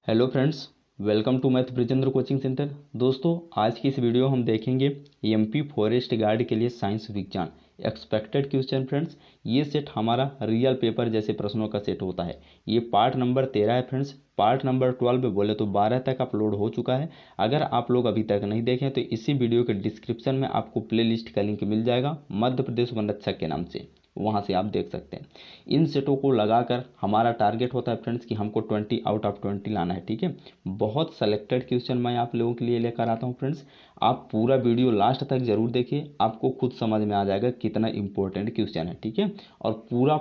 Hello friends, welcome to math Brijendra coaching centre. दोस्तों, आज की इस वीडियो हम देखेंगे एमपी फॉरेस्ट गार्ड के लिए साइंस विज्ञान एक्सपेक्टेड क्वेश्चन। फ्रेंड्स, ये सेट हमारा रियल पेपर जैसे प्रश्नों का सेट होता है। ये पार्ट नंबर 13 है फ्रेंड्स। पार्ट नंबर 12 बोले तो 12 तक अपलोड हो चुका है। अगर आप लोग अभी तक नहीं देखें तो इसी वीडियो के डिस्क्रिप्शन में आपको प्ले लिस्ट का लिंक मिल जाएगा, मध्य प्रदेश वन रक्षक के नाम से, वहाँ से आप देख सकते हैं। इन सेटों को लगाकर हमारा टारगेट होता है फ्रेंड्स कि हमको 20 आउट ऑफ 20 लाना है। ठीक है, बहुत सेलेक्टेड क्वेश्चन मैं आप लोगों के लिए लेकर आता हूँ फ्रेंड्स। आप पूरा वीडियो लास्ट तक जरूर देखिए, आपको खुद समझ में आ जाएगा कितना इंपॉर्टेंट क्वेश्चन है। ठीक है, और पूरा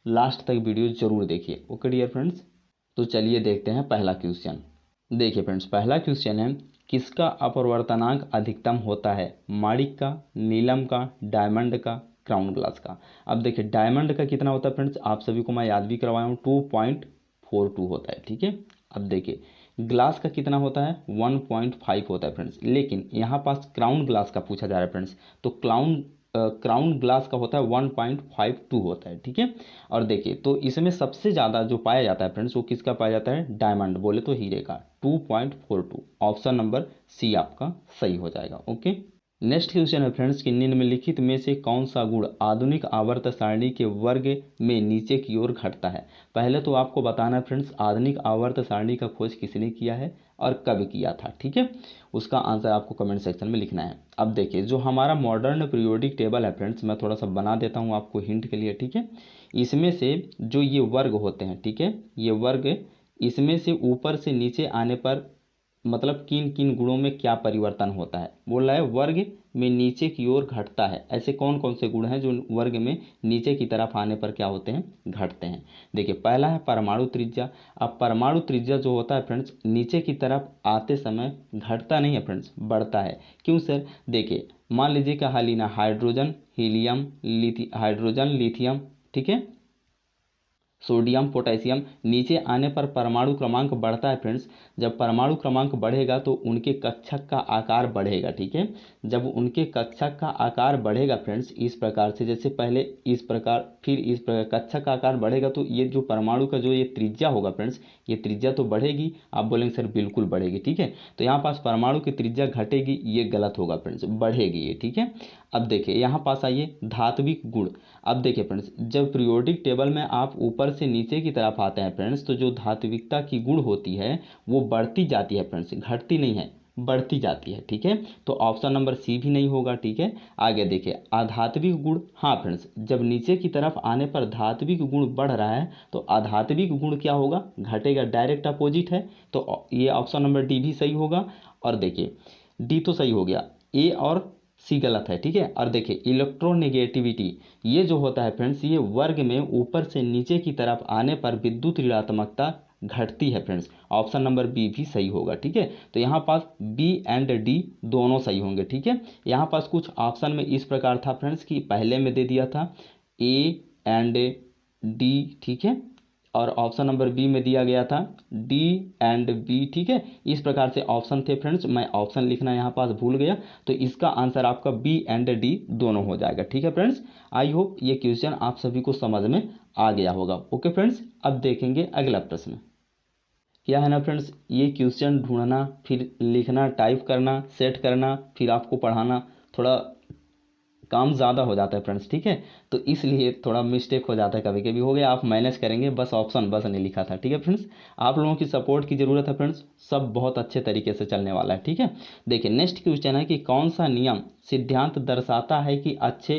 लास्ट तक वीडियो जरूर देखिए। ओके डियर फ्रेंड्स, तो चलिए देखते हैं पहला क्वेश्चन। देखिए फ्रेंड्स, पहला क्वेश्चन है, किसका अपवर्तनांक अधिकतम होता है? माणिक का, नीलम का, डायमंड का, क्राउन ग्लास का। अब देखिए डायमंड का कितना होता है फ्रेंड्स, आप सभी को मैं याद भी करवाया हूँ, 2.42 होता है। ठीक है, अब देखिए ग्लास का कितना होता है, 1.5 होता है फ्रेंड्स। लेकिन यहाँ पास क्राउन ग्लास का पूछा जा रहा है फ्रेंड्स, तो क्राउन ग्लास का होता है 1.52 होता है। ठीक है, और देखिए तो इसमें सबसे ज़्यादा जो पाया जाता है फ्रेंड्स वो किसका पाया जाता है? डायमंड बोले तो हीरे का, 2.42। ऑप्शन नंबर सी आपका सही हो जाएगा। ओके, नेक्स्ट क्वेश्चन है फ्रेंड्स कि निम्नलिखित में से कौन सा गुण आधुनिक आवर्त सारणी के वर्ग में नीचे की ओर घटता है? पहले तो आपको बताना है फ्रेंड्स, आधुनिक आवर्त सारणी का खोज किसने किया है और कब किया था। ठीक है, उसका आंसर आपको कमेंट सेक्शन में लिखना है। अब देखिए जो हमारा मॉडर्न पीरियोडिक टेबल है फ्रेंड्स, मैं थोड़ा सा बना देता हूँ आपको हिंट के लिए। ठीक है, इसमें से जो ये वर्ग होते हैं, ठीक है, ये वर्ग, इसमें से ऊपर से नीचे आने पर मतलब किन किन गुणों में क्या परिवर्तन होता है? बोल रहा है वर्ग में नीचे की ओर घटता है। ऐसे कौन कौन से गुण हैं जो वर्ग में नीचे की तरफ आने पर क्या होते हैं? घटते हैं। देखिए पहला है परमाणु त्रिज्या। अब परमाणु त्रिज्या जो होता है फ्रेंड्स, नीचे की तरफ आते समय घटता नहीं है फ्रेंड्स, बढ़ता है। क्यों सर? देखिए मान लीजिए कि हालिना हाइड्रोजन, हीलियम, हाइड्रोजन, लिथियम, ठीक है, सोडियम, पोटेशियम, नीचे आने पर परमाणु क्रमांक बढ़ता है फ्रेंड्स। जब परमाणु क्रमांक बढ़ेगा तो उनके कक्षक का आकार बढ़ेगा। ठीक है, जब उनके कक्षक का आकार बढ़ेगा फ्रेंड्स इस प्रकार से, जैसे पहले इस प्रकार फिर इस प्रकार कक्षक का आकार बढ़ेगा, तो ये जो परमाणु का जो ये त्रिज्या होगा फ्रेंड्स, ये त्रिज्या तो बढ़ेगी। आप बोलेंगे सर बिल्कुल बढ़ेगी। ठीक है, तो यहाँ पास परमाणु की त्रिज्या घटेगी, ये गलत होगा फ्रेंड्स, बढ़ेगी ये। ठीक है, अब देखिए यहाँ पास आइए धात्विक गुण। अब देखिए फ्रेंड्स, जब पीरियोडिक टेबल में आप ऊपर से नीचे की तरफ आते हैं फ्रेंड्स, तो जो धात्विकता की गुण होती है वो बढ़ती जाती है फ्रेंड्स, घटती नहीं है, बढ़ती जाती है। ठीक है, तो ऑप्शन नंबर सी भी नहीं होगा। ठीक है, आगे देखिए अधात्विक गुण। हाँ फ्रेंड्स, जब नीचे की तरफ आने पर धात्विक गुण बढ़ रहा है तो अधात्विक गुण क्या होगा? घटेगा, डायरेक्ट अपोजिट है। तो ये ऑप्शन नंबर डी भी सही होगा। और देखिए डी तो सही हो गया, ए और सी गलत है। ठीक है, और देखिए इलेक्ट्रोनेगेटिविटी, ये जो होता है फ्रेंड्स, ये वर्ग में ऊपर से नीचे की तरफ आने पर विद्युत ऋणात्मकता घटती है फ्रेंड्स। ऑप्शन नंबर बी भी सही होगा। ठीक है, तो यहाँ पास बी एंड डी दोनों सही होंगे। ठीक है, यहाँ पास कुछ ऑप्शन में इस प्रकार था फ्रेंड्स कि पहले में दे दिया था ए एंड डी, ठीक है, और ऑप्शन नंबर बी में दिया गया था डी एंड बी। ठीक है, इस प्रकार से ऑप्शन थे फ्रेंड्स, मैं ऑप्शन लिखना यहाँ पास भूल गया, तो इसका आंसर आपका बी एंड डी दोनों हो जाएगा। ठीक है फ्रेंड्स, आई होप ये क्वेश्चन आप सभी को समझ में आ गया होगा। ओके फ्रेंड्स, अब देखेंगे अगला प्रश्न। क्या है ना फ्रेंड्स, ये क्वेश्चन ढूंढना, फिर लिखना, टाइप करना, सेट करना, फिर आपको पढ़ाना, थोड़ा काम ज़्यादा हो जाता है फ्रेंड्स। ठीक है, तो इसलिए थोड़ा मिस्टेक हो जाता है, कभी कभी हो गया, आप मैनेज करेंगे। बस ऑप्शन बस नहीं लिखा था। ठीक है फ्रेंड्स, आप लोगों की सपोर्ट की ज़रूरत है फ्रेंड्स, सब बहुत अच्छे तरीके से चलने वाला है। ठीक है, देखिए नेक्स्ट क्वेश्चन है कि कौन सा नियम सिद्धांत दर्शाता है कि अच्छे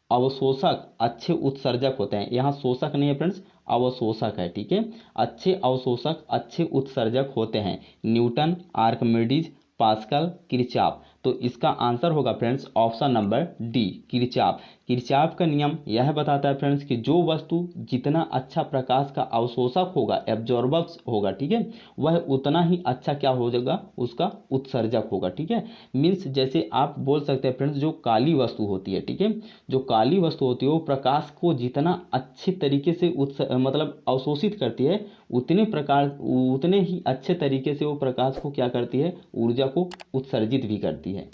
अवशोषक अच्छे उत्सर्जक होते हैं? यहाँ शोषक नहीं है फ्रेंड्स, अवशोषक है। ठीक है, अच्छे अवशोषक अच्छे उत्सर्जक होते हैं। Newton, Archimedes, pascal, Kirchhoff. तो इसका आंसर होगा friends option number D, Kirchhoff. Kirchhoff का नियम यह बताता है फ्रेंड्स कि जो वस्तु जितना अच्छा प्रकाश का अवशोषक होगा, एब्जॉर्बर्स होगा, ठीक है, वह उतना ही अच्छा क्या हो जाएगा? उसका उत्सर्जक होगा। ठीक है, मीन्स जैसे आप बोल सकते हैं फ्रेंड्स, जो काली वस्तु होती है, ठीक है, जो काली वस्तु होती है वो प्रकाश को जितना अच्छे तरीके से मतलब अवशोषित करती है, उतने ही अच्छे तरीके से वो प्रकाश को क्या करती है? ऊर्जा को उत्सर्जित भी करती है।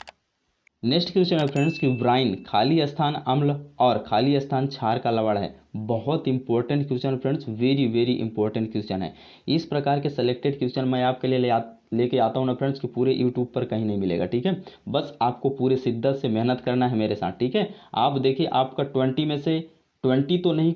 नेक्स्ट क्वेश्चन है फ्रेंड्स कि ब्राइन खाली स्थान अम्ल और खाली स्थान क्षार का लवण है। बहुत important question friends, very very important question है। इस प्रकार के सेलेक्टेड क्वेश्चन मैं आपके लिए लेके आता हूँ ना फ्रेंड्स कि पूरे यूट्यूब पर कहीं नहीं मिलेगा, ठीक है। बस आपको पूरे शिद्दत से मेहनत करना है मेरे साथ, ठीक है। आप देखिए आपका 20 में से 20 तो नहीं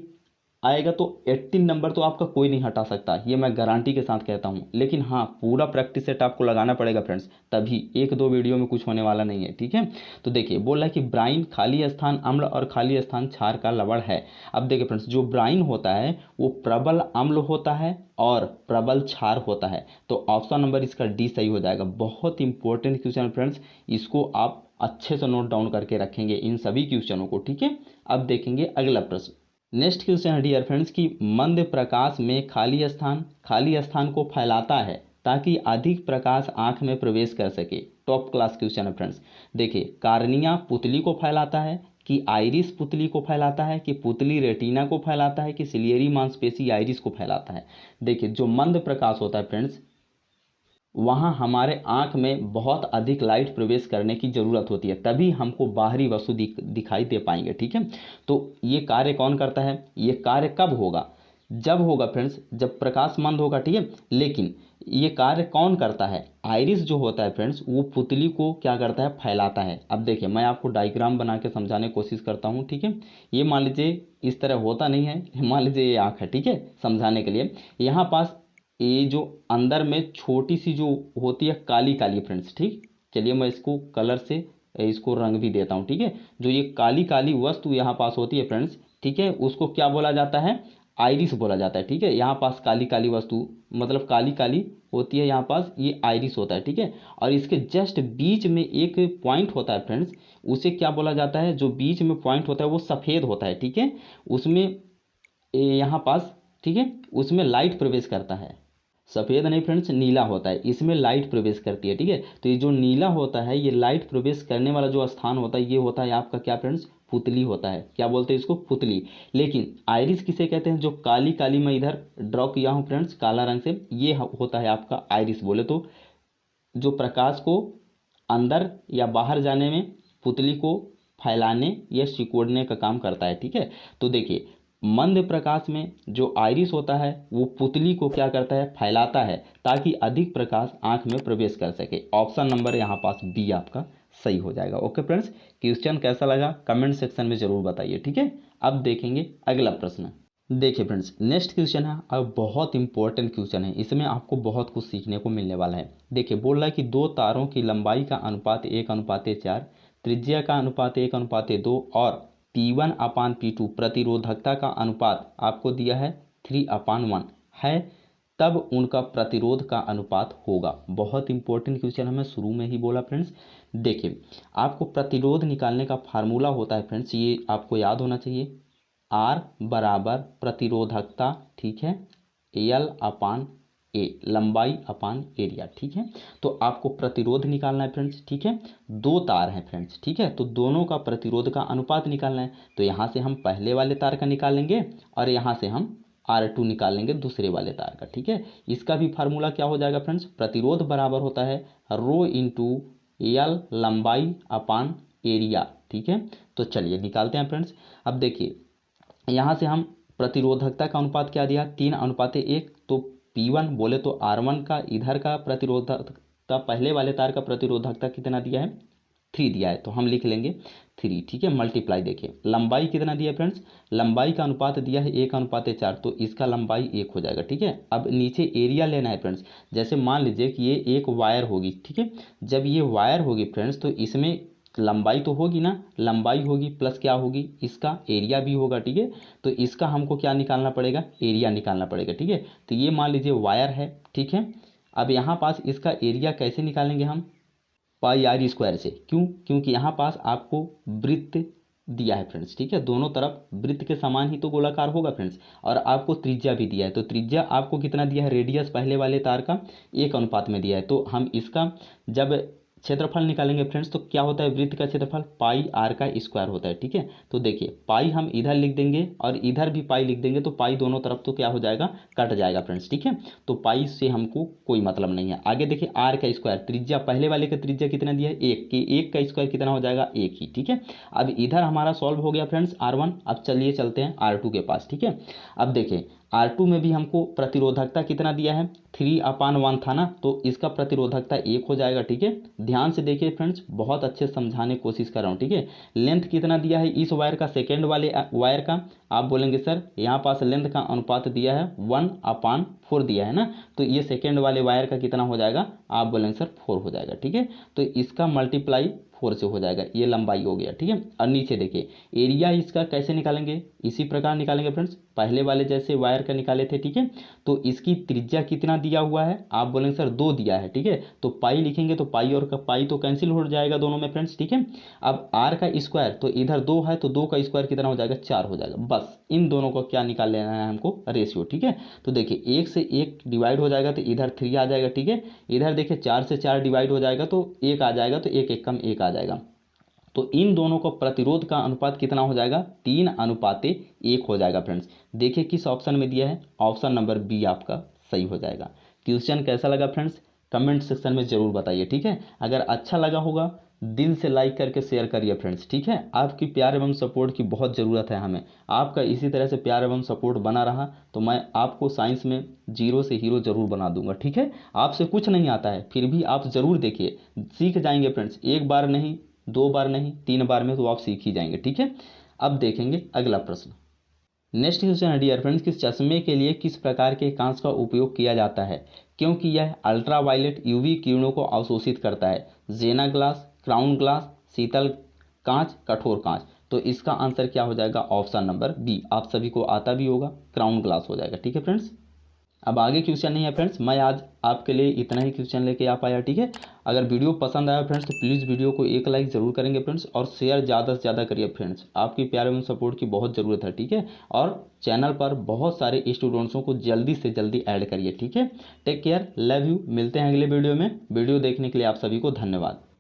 आएगा तो 18 नंबर तो आपका कोई नहीं हटा सकता, ये मैं गारंटी के साथ कहता हूँ। लेकिन हाँ, पूरा प्रैक्टिस सेट आपको लगाना पड़ेगा फ्रेंड्स, तभी एक दो वीडियो में कुछ होने वाला नहीं है, ठीक है। तो देखिए बोल रहा है कि ब्राइन खाली स्थान अम्ल और खाली स्थान क्षार का लवण है। अब देखिए फ्रेंड्स, जो ब्राइन होता है वो प्रबल अम्ल होता है और प्रबल क्षार होता है। तो ऑप्शन नंबर इसका डी सही हो जाएगा। बहुत इंपॉर्टेंट क्वेश्चन फ्रेंड्स, इसको आप अच्छे से नोट डाउन करके रखेंगे इन सभी क्वेश्चनों को, ठीक है। अब देखेंगे अगला प्रश्न। नेक्स्ट क्वेश्चन है डियर फ्रेंड्स कि मंद प्रकाश में खाली स्थान को फैलाता है ताकि अधिक प्रकाश आंख में प्रवेश कर सके। टॉप क्लास क्वेश्चन है फ्रेंड्स। देखिए, कार्निया पुतली को फैलाता है कि आइरिस पुतली को फैलाता है कि पुतली रेटिना को फैलाता है कि सिलियरी मांसपेशी आइरिस को फैलाता है। देखिए, जो मंद प्रकाश होता है फ्रेंड्स, वहाँ हमारे आंख में बहुत अधिक लाइट प्रवेश करने की ज़रूरत होती है, तभी हमको बाहरी वस्तु दिखाई दे पाएंगे, ठीक है। तो ये कार्य कौन करता है? ये कार्य कब होगा? जब होगा फ्रेंड्स, जब प्रकाश मंद होगा, ठीक है। लेकिन ये कार्य कौन करता है? आइरिस जो होता है फ्रेंड्स, वो पुतली को क्या करता है? फैलाता है। अब देखिए, मैं आपको डायग्राम बना के समझाने की कोशिश करता हूँ, ठीक है। ये मान लीजिए इस तरह होता नहीं है, मान लीजिए ये आँख है, ठीक है। समझाने के लिए यहाँ पास ये जो अंदर में छोटी सी जो होती है काली काली फ्रेंड्स, ठीक। चलिए मैं इसको कलर से इसको रंग भी देता हूँ, ठीक है। जो ये काली काली वस्तु यहाँ पास होती है फ्रेंड्स, ठीक है, उसको क्या बोला जाता है? आइरिस बोला जाता है, ठीक है। यहाँ पास काली काली वस्तु मतलब काली काली होती है, यहाँ पास ये आइरिस होता है, ठीक है। और इसके जस्ट बीच में एक पॉइंट होता है फ्रेंड्स, उसे क्या बोला जाता है? जो बीच में पॉइंट होता है वो सफ़ेद होता है, ठीक है। उसमें यहाँ पास, ठीक है, उसमें लाइट प्रवेश करता है। सफ़ेद नहीं फ्रेंड्स, नीला होता है, इसमें लाइट प्रवेश करती है, ठीक है। तो ये जो नीला होता है, ये लाइट प्रवेश करने वाला जो स्थान होता है, ये होता है आपका क्या फ्रेंड्स? पुतली होता है। क्या बोलते हैं इसको? पुतली। लेकिन आइरिस किसे कहते हैं? जो काली काली मैं इधर ड्रॉ किया हूँ फ्रेंड्स काला रंग से, ये होता है आपका आइरिस। बोले तो जो प्रकाश को अंदर या बाहर जाने में, पुतली को फैलाने या सिकोड़ने का काम करता है, ठीक है। तो देखिए, मंद प्रकाश में जो आइरिस होता है वो पुतली को क्या करता है? फैलाता है ताकि अधिक प्रकाश आंख में प्रवेश कर सके। ऑप्शन नंबर यहाँ पास बी आपका सही हो जाएगा। ओके फ्रेंड्स, क्वेश्चन कैसा लगा कमेंट सेक्शन में जरूर बताइए, ठीक है। अब देखेंगे अगला प्रश्न। देखिए फ्रेंड्स, नेक्स्ट क्वेश्चन है अब बहुत इंपॉर्टेंट क्वेश्चन है, इसमें आपको बहुत कुछ सीखने को मिलने वाला है। देखिए, बोल रहा है कि दो तारों की लंबाई का अनुपात 1:4, त्रिज्या का अनुपात 1:2 और P1/P2 प्रतिरोधकता का अनुपात आपको दिया है 3/1 है, तब उनका प्रतिरोध का अनुपात होगा। बहुत इंपॉर्टेंट क्वेश्चन है, मैं शुरू में ही बोला फ्रेंड्स। देखिए, आपको प्रतिरोध निकालने का फार्मूला होता है फ्रेंड्स, ये आपको याद होना चाहिए। R बराबर प्रतिरोधकता, ठीक है, L/A, लंबाई अपान एरिया, ठीक है। तो आपको प्रतिरोध निकालना है फ्रेंड्स, ठीक है। दो तार हैं फ्रेंड्स, ठीक है, तो दोनों का प्रतिरोध का अनुपात निकालना है। तो यहाँ से हम पहले वाले तार का निकालेंगे और यहाँ से हम R2 निकाल लेंगे दूसरे वाले तार का, ठीक है। इसका भी फार्मूला क्या हो जाएगा फ्रेंड्स? प्रतिरोध बराबर होता है रो इंटू L, लंबाई अपान एरिया, ठीक है। तो चलिए निकालते हैं फ्रेंड्स। अब देखिए, यहाँ से हम प्रतिरोधकता का अनुपात क्या दिया? 3:1। तो P1 बोले तो R1 का इधर का प्रतिरोधकता, पहले वाले तार का प्रतिरोधकता कितना दिया है? 3 दिया है, तो हम लिख लेंगे 3, ठीक है। मल्टीप्लाई, देखिए लंबाई कितना दिया है फ्रेंड्स? लंबाई का अनुपात दिया है 1:4, तो इसका लंबाई 1 हो जाएगा, ठीक है। अब नीचे एरिया लेना है फ्रेंड्स। जैसे मान लीजिए कि ये एक वायर होगी, ठीक है। जब ये वायर होगी फ्रेंड्स, तो इसमें लंबाई तो होगी ना, लंबाई होगी प्लस क्या होगी? इसका एरिया भी होगा, ठीक है। तो इसका हमको क्या निकालना पड़ेगा? एरिया निकालना पड़ेगा, ठीक है। तो ये मान लीजिए वायर है, ठीक है। अब यहाँ पास इसका एरिया कैसे निकालेंगे हम? πr² से। क्यों? क्योंकि यहाँ पास आपको वृत्त दिया है फ्रेंड्स, ठीक है। दोनों तरफ वृत्त के समान ही तो गोलाकार होगा फ्रेंड्स। और आपको त्रिज्या भी दिया है, तो त्रिज्या आपको कितना दिया है? रेडियस पहले वाले तार का 1 अनुपात में दिया है। तो हम इसका जब क्षेत्रफल निकालेंगे फ्रेंड्स, तो क्या होता है वृत्त का क्षेत्रफल पाई आर का स्क्वायर होता है। ठीक है, तो देखिए पाई हम इधर लिख देंगे और इधर भी पाई लिख देंगे, तो पाई दोनों तरफ तो क्या हो जाएगा, कट जाएगा फ्रेंड्स। ठीक है, तो पाई से हमको कोई मतलब नहीं है। आगे देखिए आर का स्क्वायर, त्रिज्या पहले वाले का त्रिज्या कितना दिया है, एक, कि एक का स्क्वायर कितना हो जाएगा, एक ही। ठीक है, अब इधर हमारा सॉल्व हो गया फ्रेंड्स R1। अब चलिए चलते हैं R2 के पास। ठीक है, अब देखिए R2 में भी हमको प्रतिरोधकता कितना दिया है, 3/1 था ना, तो इसका प्रतिरोधकता 1 हो जाएगा। ठीक है, ध्यान से देखिए फ्रेंड्स, बहुत अच्छे समझाने की कोशिश कर रहा हूँ। ठीक है, लेंथ कितना दिया है इस वायर का, सेकेंड वाले वायर का, आप बोलेंगे सर यहाँ पास लेंथ का अनुपात दिया है 1/4 दिया है ना, तो ये सेकेंड वाले वायर का कितना हो जाएगा, आप बोलेंगे सर 4 हो जाएगा। ठीक है, तो इसका मल्टीप्लाई 4 से हो जाएगा, ये लंबाई हो गया। ठीक है, और नीचे देखिए एरिया इसका कैसे निकालेंगे, इसी प्रकार निकालेंगे फ्रेंड्स, पहले वाले जैसे वायर का निकाले थे। ठीक है, तो इसकी त्रिज्या कितना दिया हुआ है, आप बोलेंगे सर 2 दिया है। ठीक है, तो पाई लिखेंगे तो पाई और का पाई तो कैंसिल हो जाएगा दोनों में फ्रेंड्स। ठीक है, अब आर का स्क्वायर, तो इधर 2 है तो 2 का स्क्वायर कितना हो जाएगा, 4 हो जाएगा। बस इन दोनों को क्या निकाल लेना है हमको, रेशियो। ठीक है, तो देखिए 1 से 1 डिवाइड हो जाएगा तो इधर 3 आ जाएगा। ठीक है, इधर देखिए 4 से 4 डिवाइड हो जाएगा तो 1 आ जाएगा, तो 1 1 कम 1 आ जाएगा। तो इन दोनों को प्रतिरोध का अनुपात कितना हो जाएगा, 3:1 हो जाएगा फ्रेंड्स। देखिए किस ऑप्शन में दिया है, ऑप्शन नंबर बी आपका सही हो जाएगा। क्वेश्चन कैसा लगा फ्रेंड्स, कमेंट सेक्शन में ज़रूर बताइए। ठीक है, अगर अच्छा लगा होगा दिल से लाइक करके शेयर करिए फ्रेंड्स। ठीक है, आपकी प्यार एवं सपोर्ट की बहुत ज़रूरत है हमें, आपका इसी तरह से प्यार एवं सपोर्ट बना रहा तो मैं आपको साइंस में जीरो से हीरो ज़रूर बना दूंगा। ठीक है, आपसे कुछ नहीं आता है फिर भी आप ज़रूर देखिए, सीख जाएंगे फ्रेंड्स, एक बार नहीं, 2 बार नहीं, 3 बार में तो आप सीख ही जाएंगे। ठीक है, अब देखेंगे अगला प्रश्न। नेक्स्ट क्वेश्चन है डियर फ्रेंड्स, किस चश्मे के लिए किस प्रकार के कांच का उपयोग किया जाता है, क्योंकि यह अल्ट्रावायलेट यूवी किरणों को अवशोषित करता है। जेना ग्लास, क्राउन ग्लास, शीतल कांच, कठोर कांच। तो इसका आंसर क्या हो जाएगा, ऑप्शन नंबर बी, आप सभी को आता भी होगा, क्राउन ग्लास हो जाएगा। ठीक है फ्रेंड्स, अब आगे क्वेश्चन नहीं है फ्रेंड्स, मैं आज आपके लिए इतना ही क्वेश्चन लेके आ पाया। ठीक है, अगर वीडियो पसंद आया फ्रेंड्स तो प्लीज़ वीडियो को एक लाइक ज़रूर करेंगे फ्रेंड्स, और शेयर ज़्यादा से ज़्यादा करिए फ्रेंड्स, आपकी प्यार एवं सपोर्ट की बहुत ज़रूरत है। ठीक है, और चैनल पर बहुत सारे स्टूडेंट्सों को जल्दी से जल्दी ऐड करिए। ठीक है, टेक केयर, लव यू, मिलते हैं अगले वीडियो में। वीडियो देखने के लिए आप सभी को धन्यवाद।